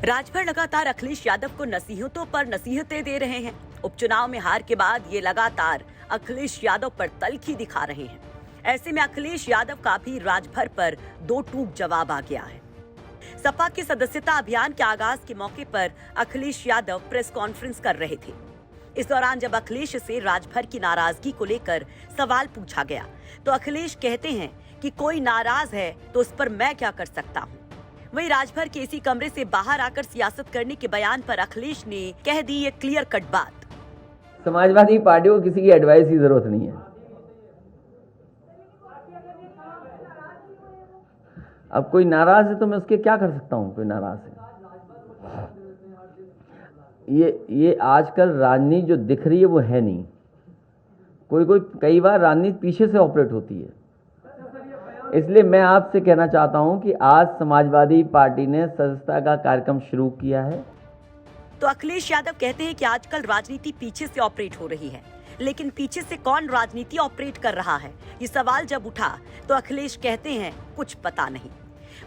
राजभर लगातार अखिलेश यादव को नसीहतों पर नसीहतें दे रहे हैं। उपचुनाव में हार के बाद ये लगातार अखिलेश यादव पर तल्खी दिखा रहे हैं। ऐसे में अखिलेश यादव का भी राजभर पर दो टूक जवाब आ गया है। सपा के सदस्यता अभियान के आगाज के मौके पर अखिलेश यादव प्रेस कॉन्फ्रेंस कर रहे थे। इस दौरान जब अखिलेश से राजभर की नाराजगी को लेकर सवाल पूछा गया तो अखिलेश कहते हैं कि कोई नाराज है तो उस पर मैं क्या कर सकता हूं। वहीं राजभर के इसी कमरे से बाहर आकर सियासत करने के बयान पर अखिलेश ने कह दी ये क्लियर कट बात। समाजवादी पार्टी को किसी की एडवाइस की जरूरत नहीं है। अब कोई नाराज है तो मैं उसके क्या कर सकता हूं। कोई नाराज है, ये आजकल राजनीति जो दिख रही है वो है नहीं। कई बार राजनीति पीछे से ऑपरेट होती है। इसलिए मैं आपसे कहना चाहता हूं कि आज समाजवादी पार्टी ने सदस्यता का कार्यक्रम शुरू किया है। तो अखिलेश यादव कहते हैं कि आजकल राजनीति पीछे से ऑपरेट हो रही है, लेकिन पीछे से कौन राजनीति ऑपरेट कर रहा है, ये सवाल जब उठा तो अखिलेश कहते हैं कुछ पता नहीं।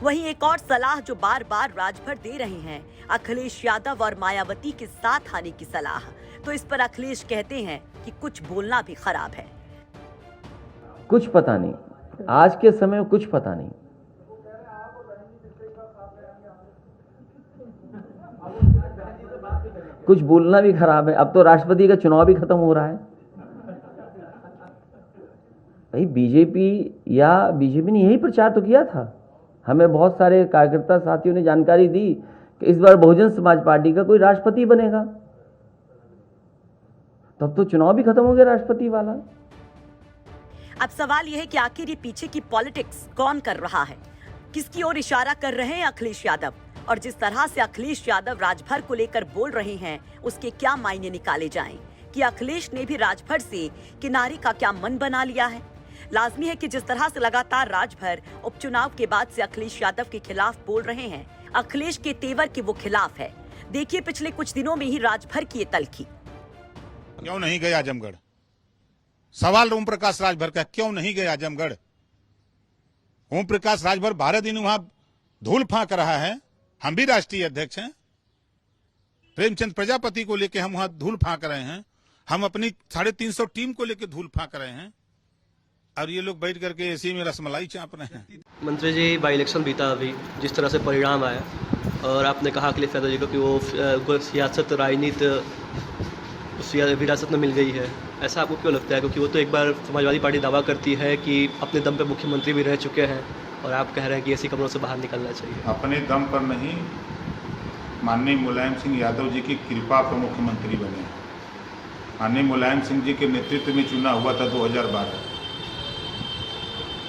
वहीं एक और सलाह जो बार बार राजभर दे रहे हैं, अखिलेश यादव और मायावती के साथ आने की सलाह। तो इस पर अखिलेश कहते हैं कि कुछ बोलना भी खराब है। कुछ पता नहीं, आज के समय में कुछ पता नहीं। कुछ बोलना भी खराब है। अब तो राष्ट्रपति का चुनाव भी खत्म हो रहा है। भाई बीजेपी ने यही प्रचार तो किया था। हमें बहुत सारे कार्यकर्ता साथियों ने जानकारी दी कि इस बार बहुजन समाज पार्टी का कोई राष्ट्रपति बनेगा। तब तो चुनाव भी खत्म हो गया राष्ट्रपति वाला। अब सवाल यह है कि आखिर ये पीछे की पॉलिटिक्स कौन कर रहा है, किसकी ओर इशारा कर रहे हैं अखिलेश यादव, और जिस तरह से अखिलेश यादव राजभर को लेकर बोल रहे हैं उसके क्या मायने निकाले जाएं? कि अखिलेश ने भी राजभर से किनारे का क्या मन बना लिया है? लाजमी है कि जिस तरह से लगातार राजभर उपचुनाव के बाद से अखिलेश यादव के खिलाफ बोल रहे हैं, अखिलेश के तेवर के वो खिलाफ है। देखिए पिछले कुछ दिनों में ही राजभर की ये तल्खी। क्यों नहीं गए आजमगढ़? सवाल ओम प्रकाश राजभर का, क्यों नहीं गए आजमगढ़? ओम प्रकाश राजभर 12 दिन वहां धूल फांक रहा है। हम भी राष्ट्रीय अध्यक्ष हैं। प्रेमचंद प्रजापति को लेकर हम वहां धूल फांक रहे हैं। हम अपनी 350 टीम को लेकर धूल फांक रहे हैं, और ये लोग बैठ करके ऐसे में रसमलाई चाप रहे हैं। मंत्री जी, बाई इलेक्शन बीता अभी, जिस तरह से परिणाम आया, और आपने कहा अखिलेश यादव जी को कि वो सियासत राजनीति विरासत में मिल गई है, ऐसा आपको क्यों लगता है? क्योंकि वो तो एक बार समाजवादी पार्टी दावा करती है कि अपने दम पे मुख्यमंत्री भी रह चुके हैं, और आप कह रहे हैं कि ऐसी खबरों से बाहर निकलना चाहिए। अपने दम पर नहीं, माननीय मुलायम सिंह यादव जी की कृपा पर मुख्यमंत्री बने। माननीय मुलायम सिंह जी के नेतृत्व में चुनाव हुआ था 2012।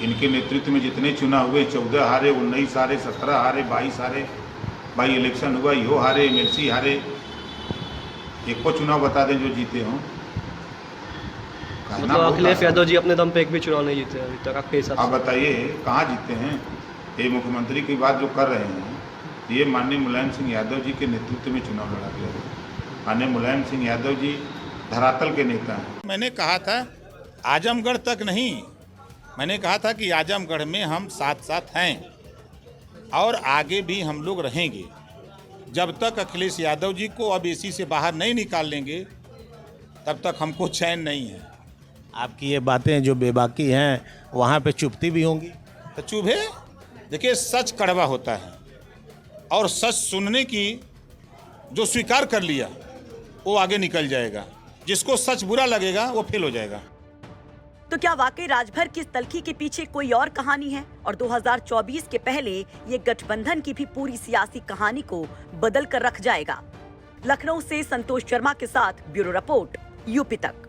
इनके नेतृत्व में जितने चुनाव हुए, 14 हारे, 19 हारे, 17 हारे, 22 हारे, बाई इलेक्शन हुआ, यो हारे, एमएलसी हारे। एक को चुनाव बता दें जो जीते हों। मतलब अखिलेश यादव जी अपने दम पे एक भी चुनाव नहीं जीते अभी तक आपके हिसाब से? आप बताइए कहाँ जीते हैं? ये मुख्यमंत्री की बात जो कर रहे हैं, ये माननीय मुलायम सिंह यादव जी के नेतृत्व में चुनाव लड़ा गया। माननीय मुलायम सिंह यादव जी धरातल के नेता हैं। मैंने कहा था आजमगढ़ तक नहीं, मैंने कहा था कि आजमगढ़ में हम साथ साथ हैं और आगे भी हम लोग रहेंगे। जब तक अखिलेश यादव जी को अब एसी से बाहर नहीं निकाल लेंगे, तब तक हमको चैन नहीं है। आपकी ये बातें जो बेबाकी हैं, वहाँ पे चुपती भी होंगी। तो चुप है। देखिए, सच कड़वा होता है, और सच सुनने की जो स्वीकार कर लिया वो आगे निकल जाएगा। जिसको सच बुरा लगेगा वो फेल हो जाएगा। तो क्या वाकई राजभर की इस तल्खी के पीछे कोई और कहानी है, और 2024 के पहले ये गठबंधन की भी पूरी सियासी कहानी को बदल कर रख जाएगा? लखनऊ से संतोष शर्मा के साथ ब्यूरो रिपोर्ट, यूपी तक।